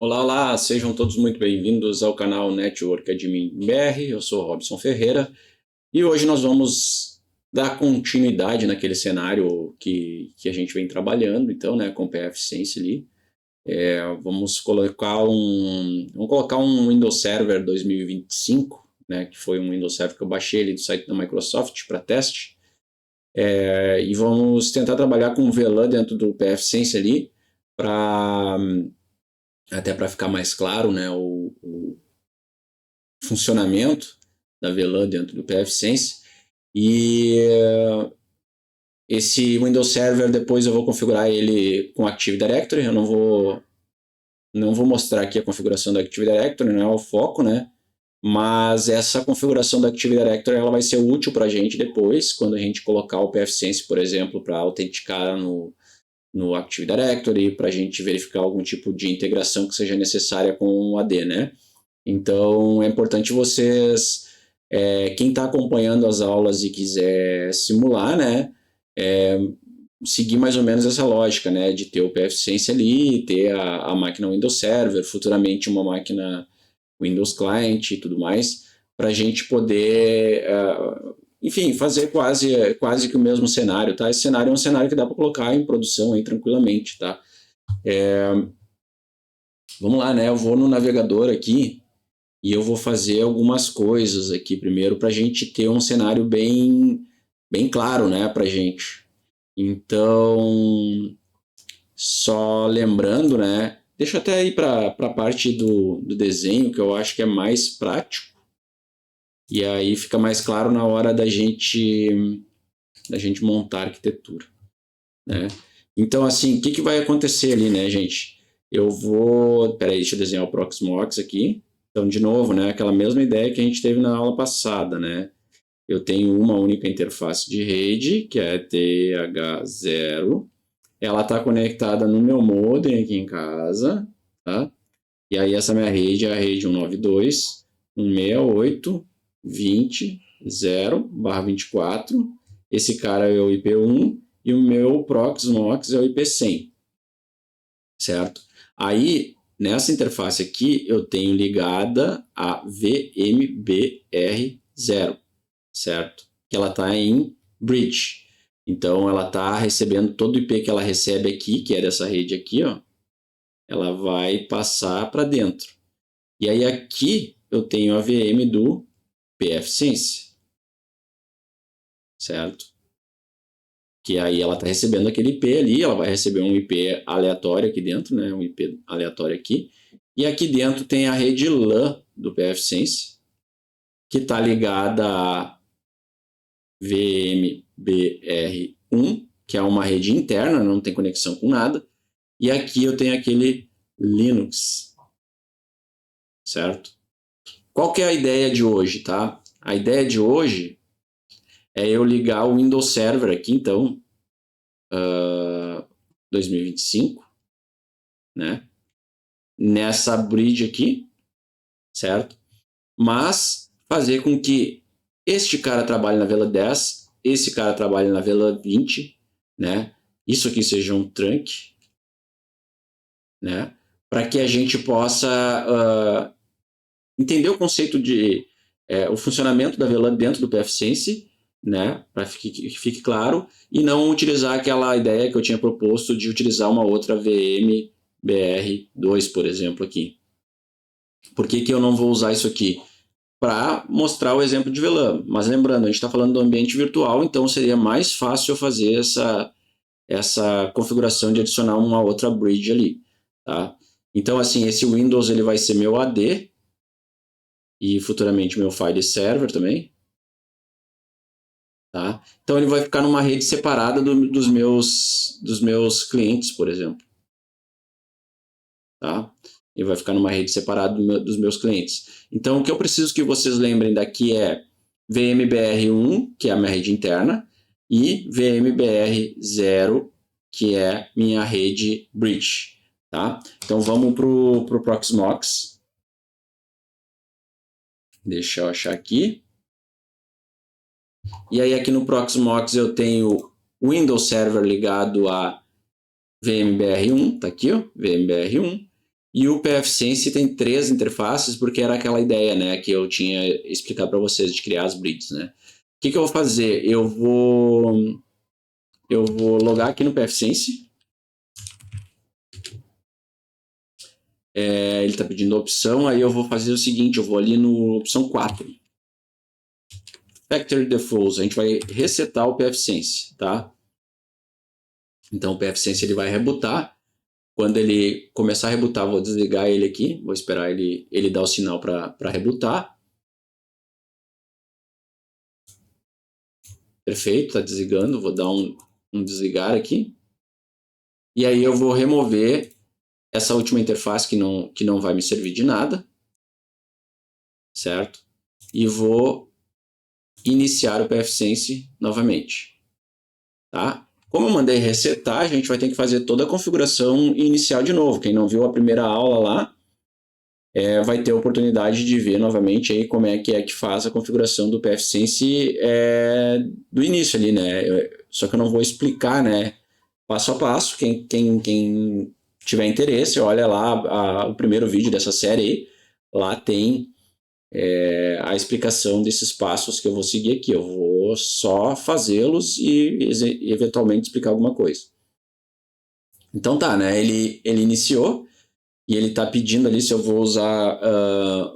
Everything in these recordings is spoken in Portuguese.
Olá, olá, sejam todos muito bem-vindos ao canal Network Admin BR. Eu sou Robson Ferreira e hoje nós vamos dar continuidade naquele cenário que a gente vem trabalhando, então, né, com o PF Sense ali. Vamos colocar um Windows Server 2025, né, que foi um Windows Server que eu baixei ali do site da Microsoft para teste. E vamos tentar trabalhar com o VLAN dentro do PF Sense ali para até para ficar mais claro, né, o funcionamento da VLAN dentro do pfSense. E esse Windows Server depois eu vou configurar ele com Active Directory. Eu não vou mostrar aqui a configuração da Active Directory, não é o foco, né? Mas essa configuração da Active Directory ela vai ser útil para a gente depois, quando a gente colocar o pfSense, por exemplo, para autenticar no Active Directory, para a gente verificar algum tipo de integração que seja necessária com o AD, né? Então é importante quem está acompanhando as aulas e quiser simular, né, seguir mais ou menos essa lógica, né, de ter o pfSense ali, ter a máquina Windows Server, futuramente uma máquina Windows Client e tudo mais, para a gente poder, enfim, fazer quase que o mesmo cenário, tá? Esse cenário é um cenário que dá para colocar em produção aí tranquilamente, tá? Vamos lá, né? Eu vou no navegador aqui e eu vou fazer algumas coisas aqui primeiro para a gente ter um cenário bem claro, né, para gente. Então, só lembrando, né, deixa eu até ir para a parte do desenho, que eu acho que é mais prático, e aí fica mais claro na hora da gente montar a arquitetura, né? Então, assim, o que vai acontecer ali, né, gente? Peraí, deixa eu desenhar o Proxmox aqui. Então, de novo, né, aquela mesma ideia que a gente teve na aula passada, né? Eu tenho uma única interface de rede, que é TH0. Ela está conectada no meu modem aqui em casa, tá? E aí essa minha rede é a rede 192.168.20.0/24. Esse cara é o IP1 e o meu Proxmox é o IP100, certo? Aí, nessa interface aqui, eu tenho ligada a VMBR0, certo? Que ela está em bridge. Então, ela está recebendo todo o IP que ela recebe aqui, que é dessa rede aqui, ó. Ela vai passar para dentro. E aí aqui eu tenho a VM do pfSense, certo? Que aí ela está recebendo aquele IP ali, ela vai receber um IP aleatório aqui dentro, né? Um IP aleatório aqui. E aqui dentro tem a rede LAN do pfSense, que está ligada a VMBR1, que é uma rede interna, não tem conexão com nada. E aqui eu tenho aquele Linux, certo? Qual que é a ideia de hoje, tá? A ideia de hoje é eu ligar o Windows Server aqui, então, 2025, né? Nessa bridge aqui, certo? Mas fazer com que este cara trabalhe na vela 10, esse cara trabalhe na vela 20, né? Isso aqui seja um trunk, né? Para que a gente possa entender o conceito de o funcionamento da VLAN dentro do pfSense, né? Para que fique claro, e não utilizar aquela ideia que eu tinha proposto de utilizar uma outra VM BR2, por exemplo, aqui. Por que eu não vou usar isso aqui? Para mostrar o exemplo de VLAN. Mas lembrando, a gente está falando do ambiente virtual, então seria mais fácil eu fazer essa configuração de adicionar uma outra bridge ali, tá? Então, assim, esse Windows ele vai ser meu AD e futuramente meu file server também, tá? Então ele vai ficar numa rede separada dos meus clientes, por exemplo, tá? Ele vai ficar numa rede separada dos meus clientes. Então o que eu preciso que vocês lembrem daqui é VMBR1, que é a minha rede interna, e VMBR0, que é minha rede bridge, tá? Então vamos pro Proxmox. Deixa eu achar aqui. E aí aqui no Proxmox eu tenho o Windows Server ligado a VMBR1, tá aqui, ó, VMBR1. E o PFSense tem 3 interfaces, porque era aquela ideia, né, que eu tinha explicado para vocês de criar as bridges, né. O que eu vou fazer? Eu vou logar aqui no PFSense. Ele está pedindo a opção, aí eu vou fazer o seguinte, eu vou ali no opção 4. Factory Defaults, a gente vai resetar o PFSense, tá? Então o PFSense ele vai rebootar. Quando ele começar a rebootar, vou desligar ele aqui, vou esperar ele dar o sinal para rebootar. Perfeito, está desligando, vou dar um desligar aqui. E aí eu vou remover essa última interface que não vai me servir de nada, certo? E vou iniciar o PFSense novamente, tá? Como eu mandei resetar, a gente vai ter que fazer toda a configuração inicial de novo. Quem não viu a primeira aula lá, vai ter a oportunidade de ver novamente aí como é que faz a configuração do PFSense do início ali, né? Só que eu não vou explicar, né? Passo a passo. Quem tiver interesse, olha lá o primeiro vídeo dessa série aí. Lá tem a explicação desses passos que eu vou seguir aqui. Eu vou só fazê-los e eventualmente explicar alguma coisa. Então tá, né? Ele iniciou e ele está pedindo ali se eu vou usar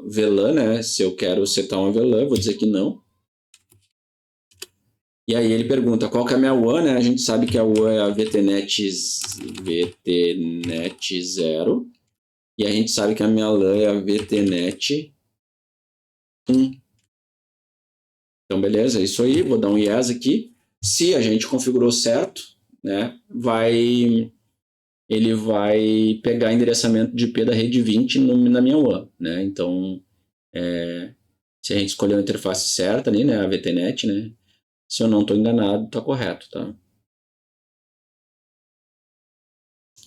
VLAN, né? Se eu quero setar uma VLAN, vou dizer que não. E aí ele pergunta qual que é a minha WAN, né? A gente sabe que a WAN é a VTNet 0. E a gente sabe que a minha LAN é a VTNet 1. Então, beleza, é isso aí. Vou dar um yes aqui. Se a gente configurou certo, né? Ele vai pegar endereçamento de IP da rede 20 na minha WAN, né? Então, se a gente escolheu a interface certa ali, né? A VTNet, né? Se eu não estou enganado, está correto, tá?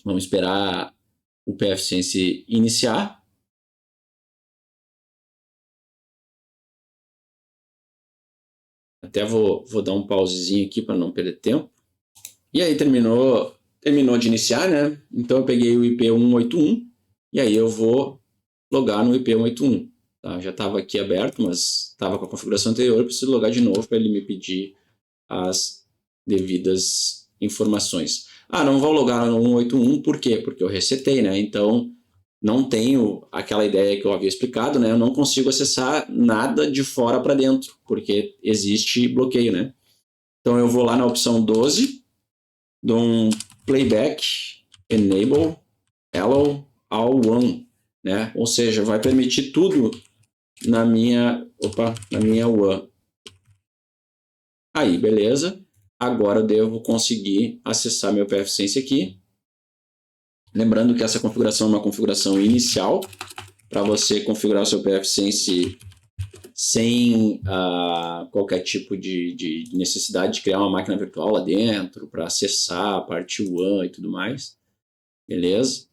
Vamos esperar o PFSense iniciar. Até vou dar um pausezinho aqui para não perder tempo. E aí terminou de iniciar, né? Então eu peguei o IP 181 e aí eu vou logar no IP 181. Tá? Já estava aqui aberto, mas estava com a configuração anterior. Eu preciso logar de novo para ele me pedir as devidas informações. Não vou logar no 181, por quê? Porque eu resetei, né? Então não tenho aquela ideia que eu havia explicado, né? Eu não consigo acessar nada de fora para dentro, porque existe bloqueio, né? Então eu vou lá na opção 12, dou um playback, enable, hello, all one, né? Ou seja, vai permitir tudo na minha WAN. Aí, beleza. Agora eu devo conseguir acessar meu PFSense aqui. Lembrando que essa configuração é uma configuração inicial para você configurar o seu PFSense sem qualquer tipo de necessidade de criar uma máquina virtual lá dentro para acessar a parte WAN e tudo mais. Beleza?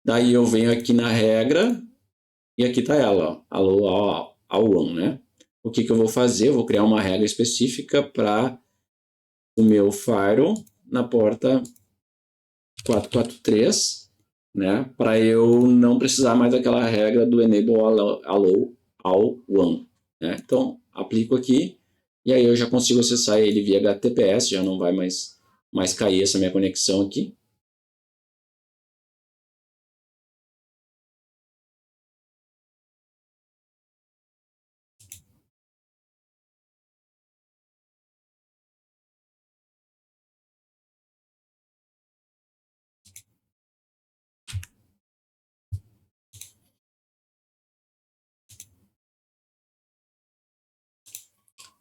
Daí eu venho aqui na regra e aqui está ela, ó, alô ao WAN, né? O que eu vou fazer? Eu vou criar uma regra específica para o meu firewall na porta 443, né? Para eu não precisar mais daquela regra do enable allow all one, né? Então, aplico aqui e aí eu já consigo acessar ele via HTTPS, já não vai mais cair essa minha conexão aqui.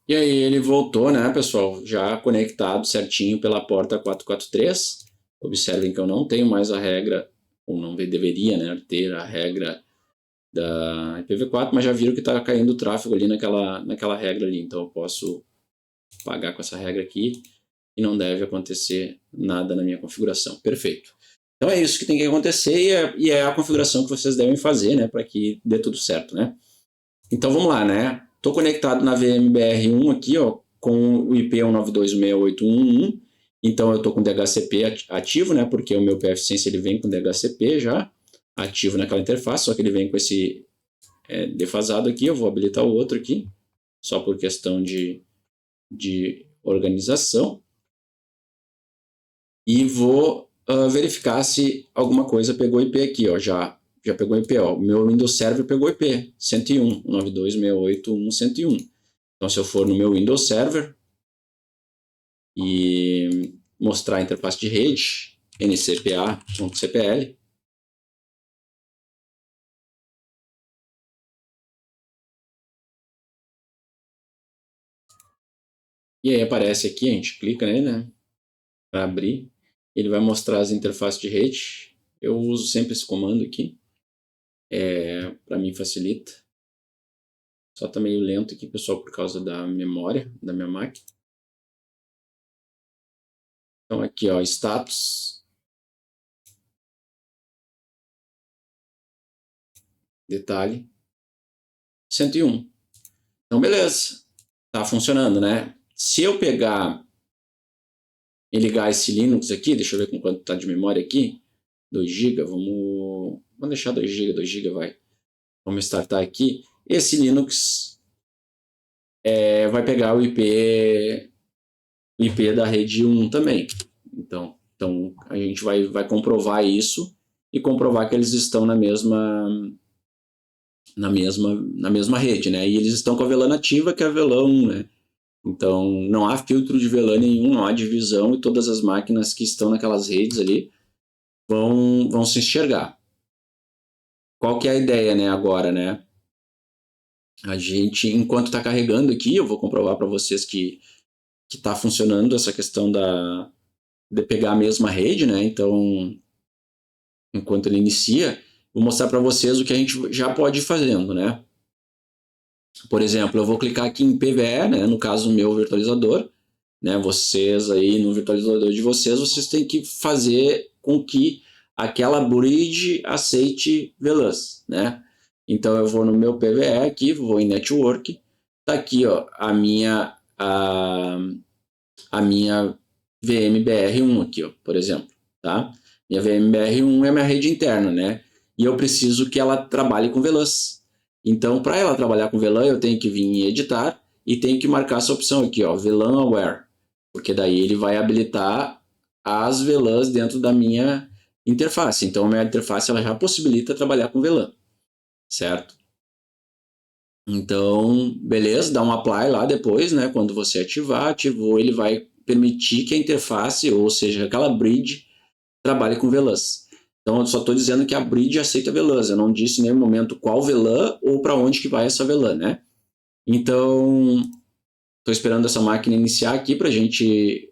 E aí ele voltou, né, pessoal, já conectado certinho pela porta 443. Observem que eu não tenho mais a regra, ou não deveria, né, ter a regra da IPv4, mas já viram que está caindo o tráfego ali naquela regra ali. Então eu posso pagar com essa regra aqui e não deve acontecer nada na minha configuração. Perfeito. Então é isso que tem que acontecer e é a configuração que vocês devem fazer, né, para que dê tudo certo, né? Então vamos lá, né? Estou conectado na VMBR1 aqui, ó, com o IP 192.168.1.1. Então eu estou com DHCP ativo, né? Porque o meu PFSense ele vem com DHCP já. ativo naquela interface, só que ele vem com esse defasado aqui. Eu vou habilitar o outro aqui, só por questão de organização. E vou verificar se alguma coisa pegou IP aqui, ó, já pegou IP, ó. O meu Windows Server pegou IP, 101, 192.168.1.101. Então, se eu for no meu Windows Server e mostrar a interface de rede, ncpa.cpl, e aí aparece aqui, a gente clica nele, né, para abrir, ele vai mostrar as interfaces de rede. Eu uso sempre esse comando aqui, para mim facilita. Só tá meio lento aqui, pessoal, por causa da memória da minha máquina. Então aqui, ó, status, detalhe, 101. Então beleza, tá funcionando, né? Se eu pegar e ligar esse Linux aqui, deixa eu ver com quanto tá de memória aqui, 2 GB, vamos deixar 2 GB, 2 GB vai. Vamos startar aqui. Esse Linux vai pegar o IP da rede 1 também. Então a gente vai comprovar isso e comprovar que eles estão na mesma rede, né? E eles estão com a VLAN ativa, que é a VLAN 1, né? Então não há filtro de VLAN nenhum, não há divisão, e todas as máquinas que estão naquelas redes ali vão se enxergar. Qual que é a ideia, né, agora, né? A gente, enquanto está carregando aqui, eu vou comprovar para vocês que está funcionando essa questão de pegar a mesma rede, né? Então, enquanto ele inicia, vou mostrar para vocês o que a gente já pode ir fazendo, né? Por exemplo, eu vou clicar aqui em PVE, né? No caso, o meu virtualizador, né? Vocês aí no virtualizador de vocês têm que fazer com que aquela bridge aceite VLANs, né? Então eu vou no meu PVE aqui, vou em Network, tá aqui, ó, a minha VMBR1 aqui, ó, por exemplo, tá? Minha VMBR1 é minha rede interna, né? E eu preciso que ela trabalhe com VLANs. Então, para ela trabalhar com VLAN, eu tenho que vir em editar e tenho que marcar essa opção aqui, ó, VLAN Aware, porque daí ele vai habilitar as VLANs dentro da minha interface. Então, a minha interface ela já possibilita trabalhar com VLAN, certo? Então, beleza, dá um apply lá depois, né? Quando você ativou, ele vai permitir que a interface, ou seja, aquela bridge, trabalhe com VLANs. Então, eu só estou dizendo que a bridge aceita VLANs. Eu não disse em nenhum momento qual VLAN ou para onde que vai essa VLAN, né? Então, estou esperando essa máquina iniciar aqui para a gente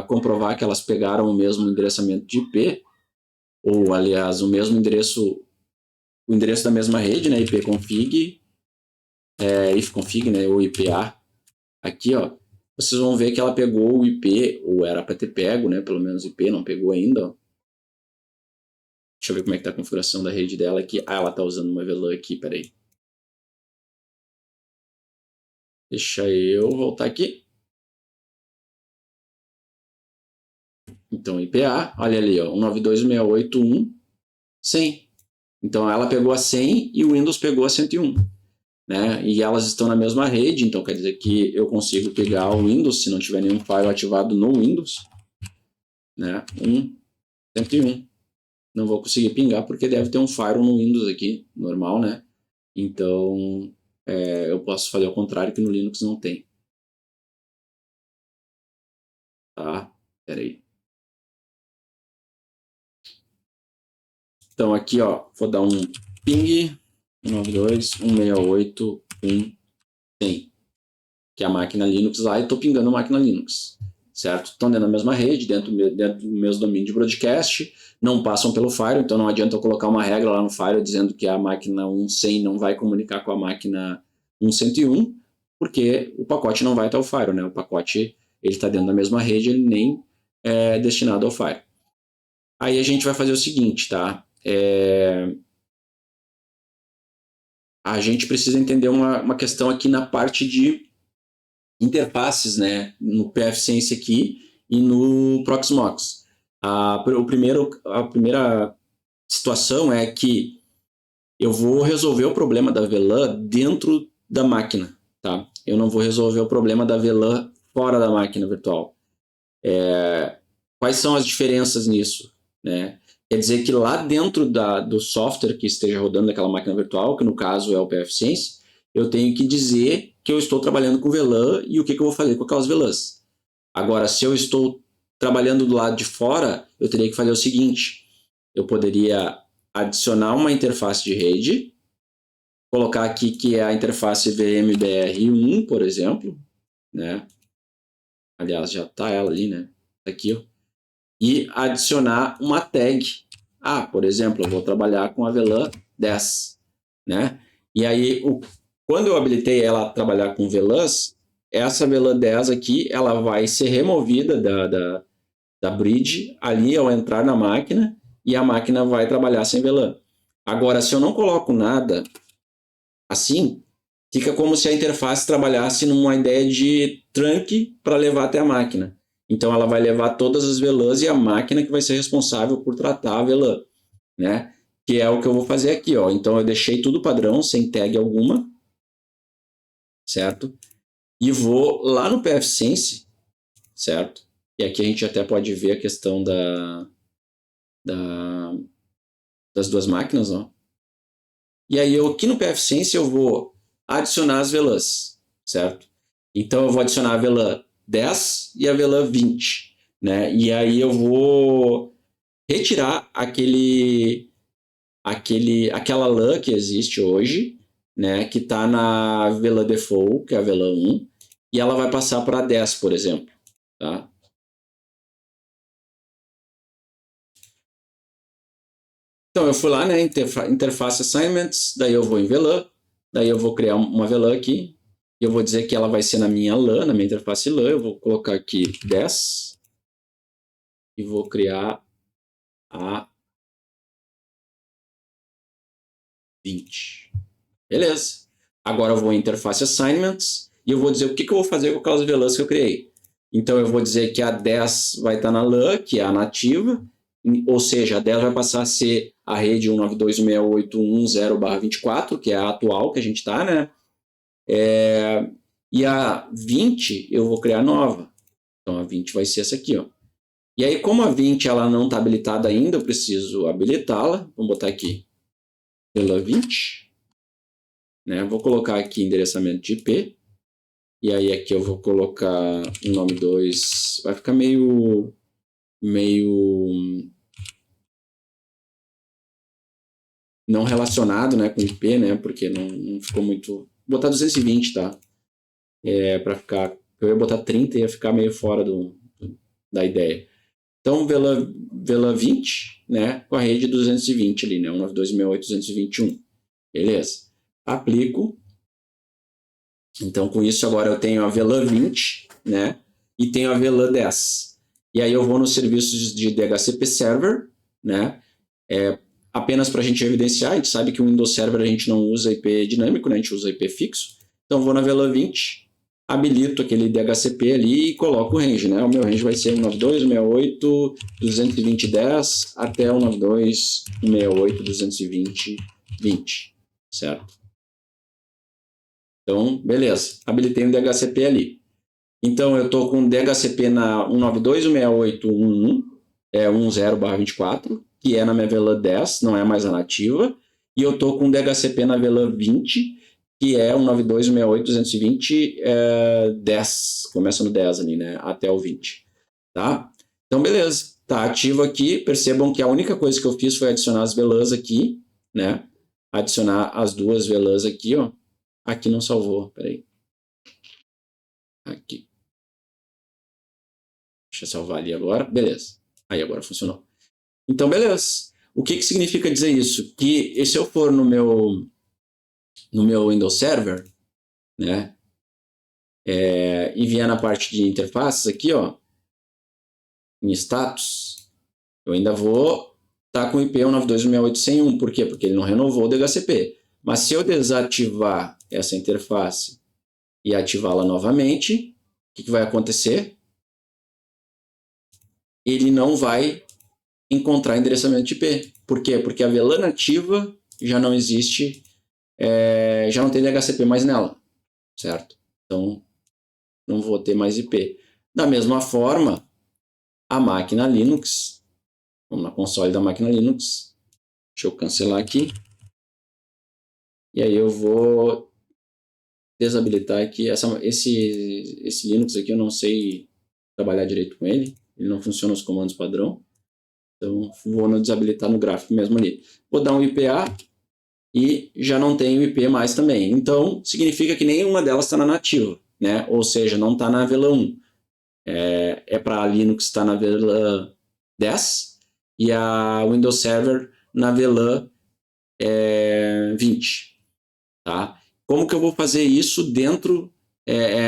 comprovar que elas pegaram o mesmo endereçamento de IP, ou, aliás, o mesmo endereço, o endereço da mesma rede, né? ipconfig, ifconfig, né? Ou IPA. Aqui, ó, vocês vão ver que ela pegou o IP, ou era para ter pego, né? Pelo menos o IP, não pegou ainda, ó. Deixa eu ver como é que tá a configuração da rede dela aqui. Ah, ela tá usando uma VLAN aqui, peraí. Deixa eu voltar aqui. Então, IPA, olha ali, ó, 192.168.1.100. Então, ela pegou a 100 e o Windows pegou a 101. Né? E elas estão na mesma rede, então quer dizer que eu consigo pegar o Windows, se não tiver nenhum file ativado no Windows, né? 101. Não vou conseguir pingar porque deve ter um firewall no Windows aqui, normal, né? Então, eu posso fazer ao contrário, que no Linux não tem. Tá? Pera aí. Então aqui, ó, vou dar um ping 192.168.1.100, que é a máquina Linux lá, e estou pingando a máquina Linux, certo? Estão dentro da mesma rede, dentro do mesmo domínio de broadcast, não passam pelo firewall, então não adianta eu colocar uma regra lá no firewall dizendo que a máquina 1.100 não vai comunicar com a máquina 1.101, porque o pacote não vai até o firewall, né? O pacote ele está dentro da mesma rede, ele nem é destinado ao firewall. Aí a gente vai fazer o seguinte, tá? A gente precisa entender uma questão aqui na parte de interfaces, né? No pfSense aqui e no Proxmox. A primeira situação é que eu vou resolver o problema da VLAN dentro da máquina, tá? Eu não vou resolver o problema da VLAN fora da máquina virtual. Quais são as diferenças nisso, né? Quer dizer que lá dentro do software que esteja rodando naquela máquina virtual, que no caso é o pfSense, eu tenho que dizer que eu estou trabalhando com VLAN e o que eu vou fazer com aquelas VLANs. Agora, se eu estou trabalhando do lado de fora, eu teria que fazer o seguinte: eu poderia adicionar uma interface de rede, colocar aqui que é a interface VMBR1, por exemplo, né? Aliás, já está ela ali, né? Aqui, ó. E adicionar uma tag. Por exemplo, eu vou trabalhar com a VLAN 10, né? E aí, quando eu habilitei ela a trabalhar com VLANs, essa VLAN 10 aqui, ela vai ser removida da bridge ali ao entrar na máquina e a máquina vai trabalhar sem VLAN. Agora, se eu não coloco nada assim, fica como se a interface trabalhasse numa ideia de trunk para levar até a máquina. Então, ela vai levar todas as VLANs e a máquina que vai ser responsável por tratar a VLAN, né? Que é o que eu vou fazer aqui, ó. Então, eu deixei tudo padrão, sem tag alguma, certo? E vou lá no pfSense, certo? E aqui a gente até pode ver a questão das duas máquinas, ó. E aí, aqui no pfSense, eu vou adicionar as VLANs, certo? Então, eu vou adicionar a VLAN 10 e a VLAN 20, né? E aí, eu vou retirar aquela LAN que existe hoje, né? Que está na VLAN default, que é a VLAN 1, e ela vai passar para 10, por exemplo, tá? Então, eu fui lá, né, interface assignments, daí eu vou em VLAN, daí eu vou criar uma VLAN aqui, e eu vou dizer que ela vai ser na minha LAN, na minha interface LAN, eu vou colocar aqui 10, e vou criar a 20. Beleza. Agora eu vou em interface assignments, e eu vou dizer o que eu vou fazer com aquelas VLANs que eu criei. Então, eu vou dizer que a 10 vai estar na LAN, que é a nativa, ou seja, a 10 vai passar a ser a rede 192.168.10/24, que é a atual que a gente está, né? E a 20 eu vou criar nova. Então, a 20 vai ser essa aqui, ó. E aí, como a 20 ela não está habilitada ainda, eu preciso habilitá-la. Vamos botar aqui pela 20. Né? Vou colocar aqui endereçamento de IP. E aí aqui eu vou colocar o nome 2. Vai ficar meio não relacionado, né, com IP, né, porque não ficou muito... Vou botar 220, tá? Para ficar... Eu ia botar 30 e ia ficar meio fora da ideia. Então, VLAN 20, né, com a rede 220 ali, né, 192.168.221. Beleza. Aplico. Então, com isso, agora eu tenho a VLAN 20, né, e tenho a VLAN 10. E aí eu vou nos serviços de DHCP Server, né, apenas para a gente evidenciar. A gente sabe que o Windows Server a gente não usa IP dinâmico, né? A gente usa IP fixo. Então, vou na VLAN 20, habilito aquele DHCP ali e coloco o range, né? O meu range vai ser 192.168.220.10 até 192.168.220.20, certo? Então, beleza. Habilitei um DHCP ali. Então, eu estou com DHCP na 192.168.11, 10/24, que é na minha VLAN 10, não é mais a nativa, e eu estou com DHCP na VLAN 20, que é 192.168.220, 10, começa no 10 ali, né, até o 20, tá? Então, beleza, tá ativo aqui. Percebam que a única coisa que eu fiz foi adicionar as VLANs aqui, né, adicionar as duas VLANs aqui, ó. Aqui não salvou, peraí. Aqui. Deixa eu salvar ali agora, beleza. Aí agora funcionou. Então, beleza. O que significa dizer isso? Que se eu for no meu Windows Server, né, e vier na parte de interfaces aqui, ó, em status, eu ainda vou estar com o IP 192.168.101. Por quê? Porque ele não renovou o DHCP. Mas se eu desativar essa interface e ativá-la novamente, o que vai acontecer? Ele não vai encontrar endereçamento de IP. Por quê? Porque a VLAN nativa já não existe, já não tem DHCP mais nela, certo? Então, não vou ter mais IP. Da mesma forma, a máquina Linux, vamos na console da máquina Linux, deixa eu cancelar aqui, e aí eu vou desabilitar aqui, esse Linux aqui eu não sei trabalhar direito com ele não funciona os comandos padrão, então vou desabilitar no gráfico mesmo ali. Vou dar um IPA e já não tenho IP mais também, então significa que nenhuma delas está na nativa, né? Ou seja, não está na VLAN 1. Para a Linux está na VLAN 10 e a Windows Server na VLAN 20. Tá? Como que eu vou fazer isso dentro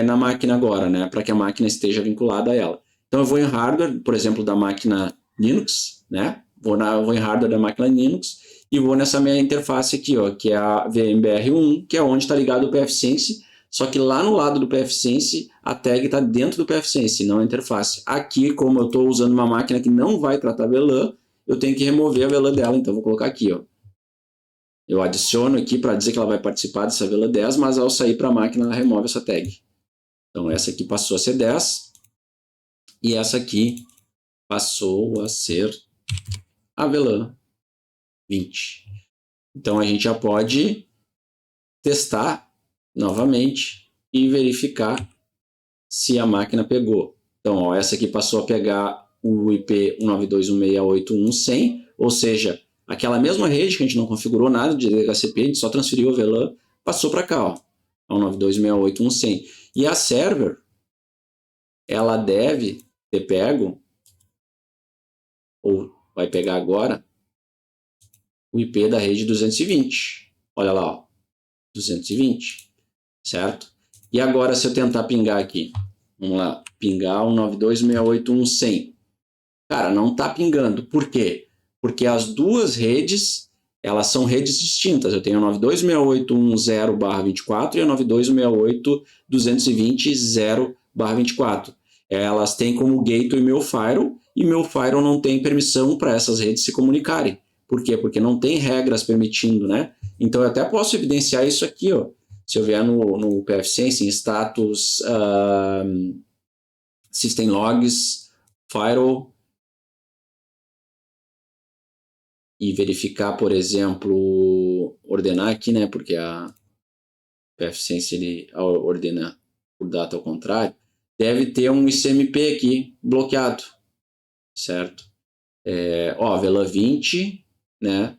na máquina agora, né? Para que a máquina esteja vinculada a ela. Então eu vou em hardware, por exemplo, da máquina Linux, né? Vou em hardware da máquina Linux e vou nessa minha interface aqui, ó, que é a VMBR1, que é onde está ligado o pfSense, só que lá no lado do pfSense a tag está dentro do pfSense, não a interface. Aqui, como eu estou usando uma máquina que não vai tratar VLAN, eu tenho que remover a VLAN dela, então vou colocar aqui, ó. Eu adiciono aqui para dizer que ela vai participar dessa VLAN 10, mas ao sair para a máquina ela remove essa tag. Então essa aqui passou a ser 10 e essa aqui passou a ser a VLAN 20. Então a gente já pode testar novamente e verificar se a máquina pegou. Então ó, essa aqui passou a pegar o IP 192.168.1.100, ou seja, aquela mesma rede que a gente não configurou nada de DHCP, a gente só transferiu a VLAN, passou para cá, ó, 192.168.1.100. E a server, ela deve ter pego, ou vai pegar agora, o IP da rede 220. Olha lá, ó, 220, certo? E agora se eu tentar pingar aqui, vamos lá, pingar 192.168.1.100. Cara, não está pingando. Por quê? Porque as duas redes, elas são redes distintas. Eu tenho a 92.168.10/24 e a 92.168.220.0/24. Elas têm como gateway meu firewall e meu firewall não tem permissão para essas redes se comunicarem. Por quê? Porque não tem regras permitindo, né? Então eu até posso evidenciar isso aqui, ó. Se eu vier no pfSense, em status system logs, firewall, e verificar, por exemplo, ordenar aqui, né? Porque a pfSense ele ordena por data ao contrário. Deve ter um ICMP aqui bloqueado, certo? Ó, VLAN 20, né?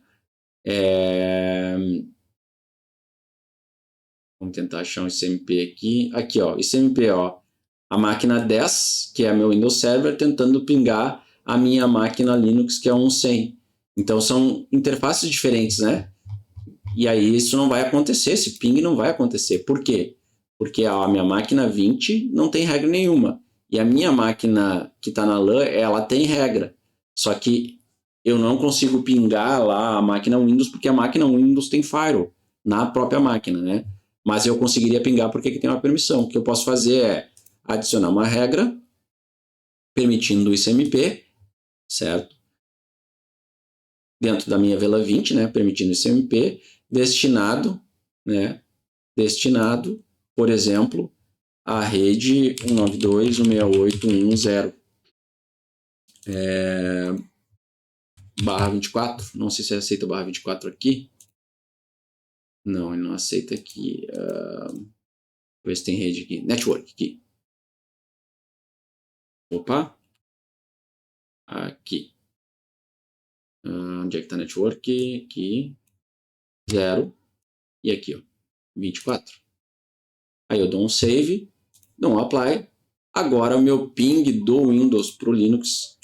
Vamos tentar achar um ICMP aqui. Aqui, ó, ICMP, ó. A máquina 10, que é meu Windows Server, tentando pingar a minha máquina Linux, que é um 100. Então são interfaces diferentes, né? E aí isso não vai acontecer, esse ping não vai acontecer. Por quê? Porque a minha máquina 20 não tem regra nenhuma. E a minha máquina que está na LAN, ela tem regra. Só que eu não consigo pingar lá a máquina Windows, porque a máquina Windows tem firewall na própria máquina, né? Mas eu conseguiria pingar porque aqui tem uma permissão. O que eu posso fazer é adicionar uma regra permitindo o ICMP, certo? Dentro da minha VLAN 20, né? Permitindo o ICMP, destinado, né? Destinado, por exemplo, à rede 192.168.1.1.0 /24. Não sei se aceita o /24 aqui. Não, ele não aceita aqui. Ver se tem rede aqui. Network aqui. Opa. Aqui. Onde é que está network? Aqui. 0. E aqui, ó. 24. Aí eu dou um save. Dou um apply. Agora o meu ping do Windows para o Linux,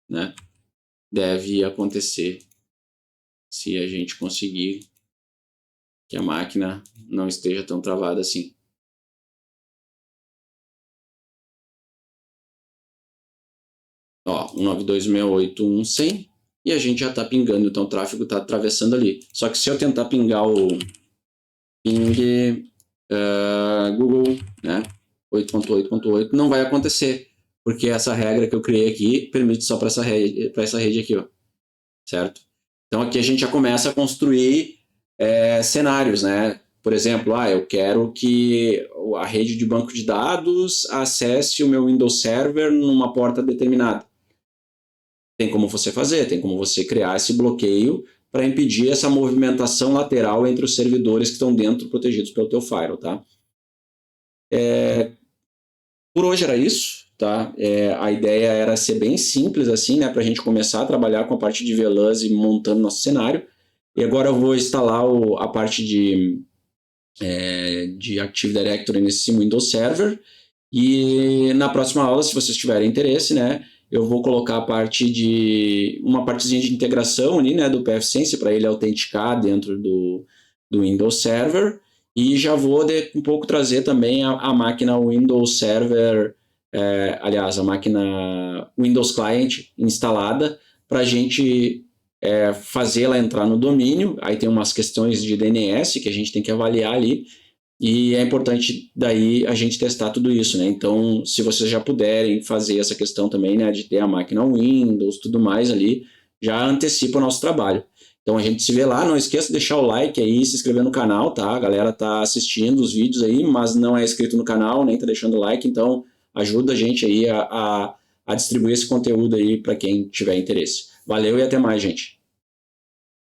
né, deve acontecer se a gente conseguir que a máquina não esteja tão travada assim. Ó, 192.168.1.100 e a gente já está pingando, então o tráfego está atravessando ali. Só que se eu tentar pingar o ping Google, né, 8.8.8, não vai acontecer. porque essa regra que eu criei aqui permite só para essa rede aqui, ó, certo? Então aqui a gente já começa a construir cenários, né? Por exemplo, eu quero que a rede de banco de dados acesse o meu Windows Server numa porta determinada. Tem como você fazer, tem como você criar esse bloqueio para impedir essa movimentação lateral entre os servidores que estão dentro, protegidos pelo teu firewall, tá? Por hoje era isso, tá? A ideia era ser bem simples assim, né? Para a gente começar a trabalhar com a parte de VLANs e montando nosso cenário. E agora eu vou instalar a parte de Active Directory nesse Windows Server. E na próxima aula, se vocês tiverem interesse, né, eu vou colocar uma partezinha de integração ali, né, do pfSense para ele autenticar dentro do Windows Server. E já vou um pouco trazer também a máquina Windows Server, aliás, a máquina Windows Client instalada para a gente fazer ela entrar no domínio. Aí tem umas questões de DNS que a gente tem que avaliar ali, e é importante daí a gente testar tudo isso, né? Então, se vocês já puderem fazer essa questão também, né, de ter a máquina Windows, tudo mais ali, já antecipa o nosso trabalho. Então a gente se vê lá, não esqueça de deixar o like aí, se inscrever no canal, tá? A galera tá assistindo os vídeos aí, mas não é inscrito no canal, nem tá deixando like, então ajuda a gente aí a distribuir esse conteúdo aí para quem tiver interesse. Valeu e até mais, gente.